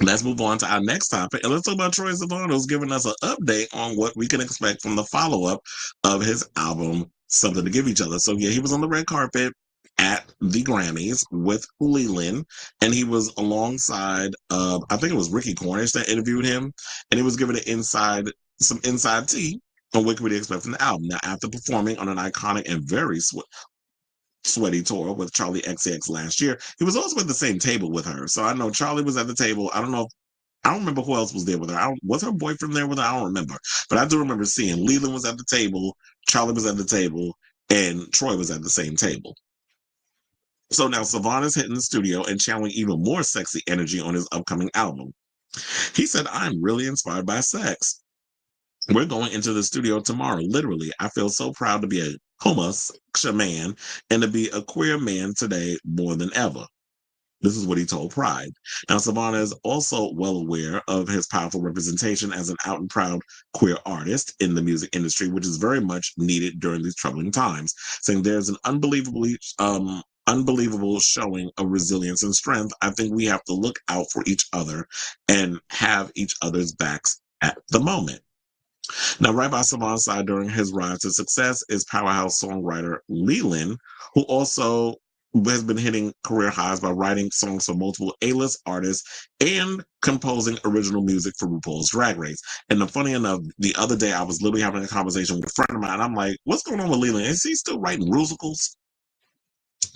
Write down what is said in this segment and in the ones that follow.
Let's move on to our next topic, and let's talk about Troye Sivan, who's giving us an update on what we can expect from the follow-up of his album, Something to Give Each Other. So yeah, he was on the red carpet at the Grammys with Leland, and he was alongside, I think it was Ricky Cornish that interviewed him, and he was giving some inside tea on what could we expect from the album. Now, after performing on an iconic and very sweaty tour with Charlie XCX last year. He was also at the same table with her. So I know Charlie was at the table. I don't remember who else was there with her. Was her boyfriend there with her? I don't remember. But I do remember seeing Leland was at the table, Charlie was at the table, and Troye was at the same table. So now Sivan is hitting the studio and channeling even more sexy energy on his upcoming album. He said, I'm really inspired by sex. We're going into the studio tomorrow. Literally, I feel so proud to be a homosexual man and to be a queer man today more than ever. This is what he told Pride. Now, Savannah is also well aware of his powerful representation as an out and proud queer artist in the music industry, which is very much needed during these troubling times, saying there's an unbelievable showing of resilience and strength. I think we have to look out for each other and have each other's backs at the moment. Now, right by Sivan's side during his rise to success is powerhouse songwriter Leland, who also has been hitting career highs by writing songs for multiple A-list artists and composing original music for RuPaul's Drag Race. And funny enough, the other day I was literally having a conversation with a friend of mine. I'm like, what's going on with Leland? Is he still writing musicals?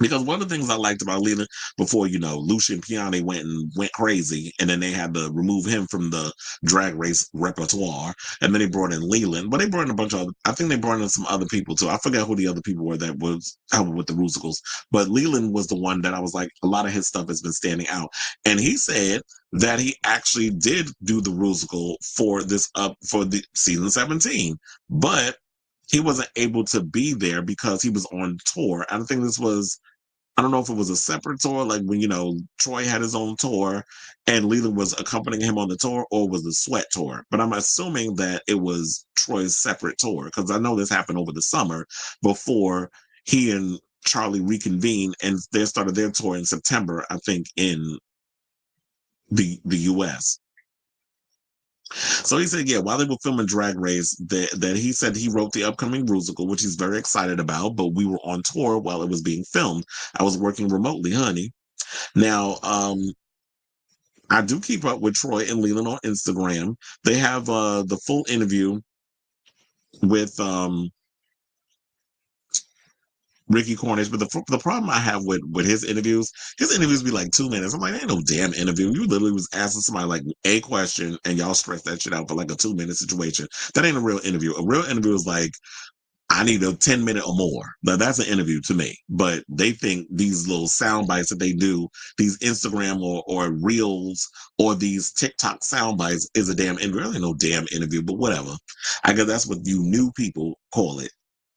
Because one of the things I liked about Leland before, Lucian Piani went crazy, and then they had to remove him from the Drag Race repertoire, and then they brought in Leland, but they brought in a bunch of I think they brought in some other people too. I forget who the other people were that was helping with the musicals, but Leland was the one that I was like, a lot of his stuff has been standing out, and he said that he actually did do the musical for the season 17, but he wasn't able to be there because he was on tour. I don't know if it was a separate tour, like when, Troye had his own tour and Leland was accompanying him on the tour, or was the Sweat tour. But I'm assuming that it was Troy's separate tour, because I know this happened over the summer before he and Charlie reconvened, and they started their tour in September, I think, in the US. So he said, yeah, while they were filming Drag Race, that he said he wrote the upcoming musical, which he's very excited about, but we were on tour while it was being filmed. I was working remotely, honey. Now, I do keep up with Troye and Leland on Instagram. They have the full interview with Ricky Cornish, but the problem I have with his interviews be like 2 minutes. I'm like, ain't no damn interview. You literally was asking somebody like a question, and y'all stress that shit out for like a 2 minute situation. That ain't a real interview. A real interview is like, I need a 10-minute or more. Now that's an interview to me. But they think these little sound bites that they do, these Instagram or reels or these TikTok sound bites is a damn interview. Really no damn interview, but whatever. I guess that's what you new people call it.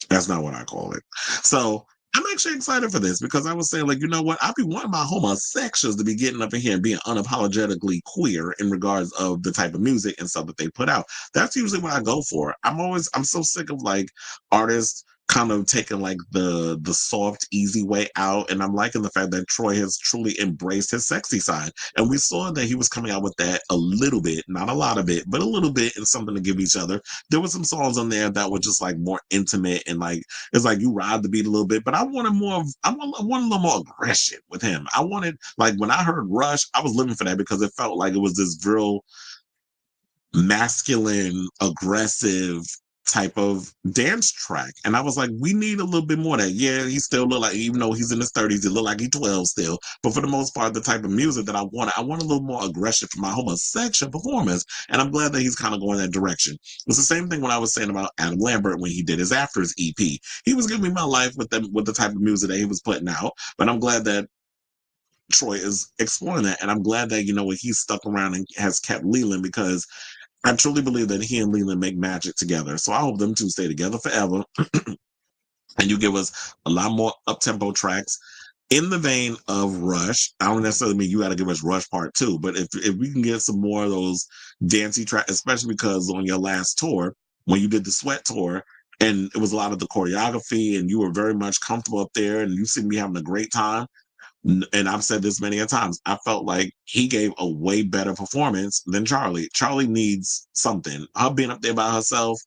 That's not what I call it. So I'm actually excited for this, because I was saying, like, you know what? I be wanting my homosexuals to be getting up in here and being unapologetically queer in regards of the type of music and stuff that they put out. That's usually what I go for. I'm so sick of like artists kind of taking like the soft, easy way out. And I'm liking the fact that Troye has truly embraced his sexy side. And we saw that he was coming out with that a little bit, not a lot of it, but a little bit, and something to give each other. There were some songs on there that were just like more intimate, and like it's like you ride the beat a little bit, but I wanted I want a little more aggression with him. I wanted, like, when I heard Rush, I was living for that, because it felt like it was this real masculine, aggressive type of dance track. And I was like, we need a little bit more of that. Yeah, he still look like, even though he's in his 30s, he look like he's 12 still. But for the most part, the type of music that I want a little more aggression from my homosexual performance. And I'm glad that he's kind of going that direction. It's the same thing when I was saying about Adam Lambert when he did his Afters EP. He was giving me my life with the type of music that he was putting out. But I'm glad that Troye is exploring that. And I'm glad that, he's stuck around and has kept Leland, because I truly believe that he and Leland make magic together. So I hope them two stay together forever. And you give us a lot more up-tempo tracks in the vein of Rush. I don't necessarily mean you got to give us Rush Part 2, but if we can get some more of those dancey tracks, especially because on your last tour, when you did the Sweat tour, and it was a lot of the choreography, and you were very much comfortable up there, and you seemed to be having a great time. And I've said this many a times. I felt like he gave a way better performance than Charlie. Charlie needs something. Her being up there by herself,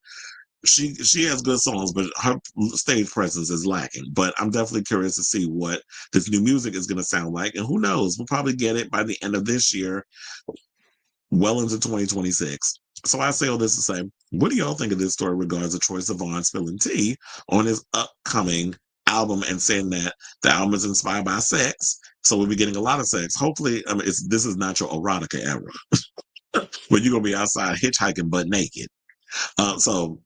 she has good songs, but her stage presence is lacking. But I'm definitely curious to see what this new music is going to sound like, and who knows? We'll probably get it by the end of this year, well into 2026. So I say all this to say, what do y'all think of this story regards to Troye Sivan spilling tea on his upcoming album and saying that the album is inspired by sex? So we'll be getting a lot of sex. Hopefully, this is not your erotica era where you're gonna be outside hitchhiking butt naked. So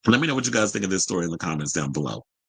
let me know what you guys think of this story in the comments down below.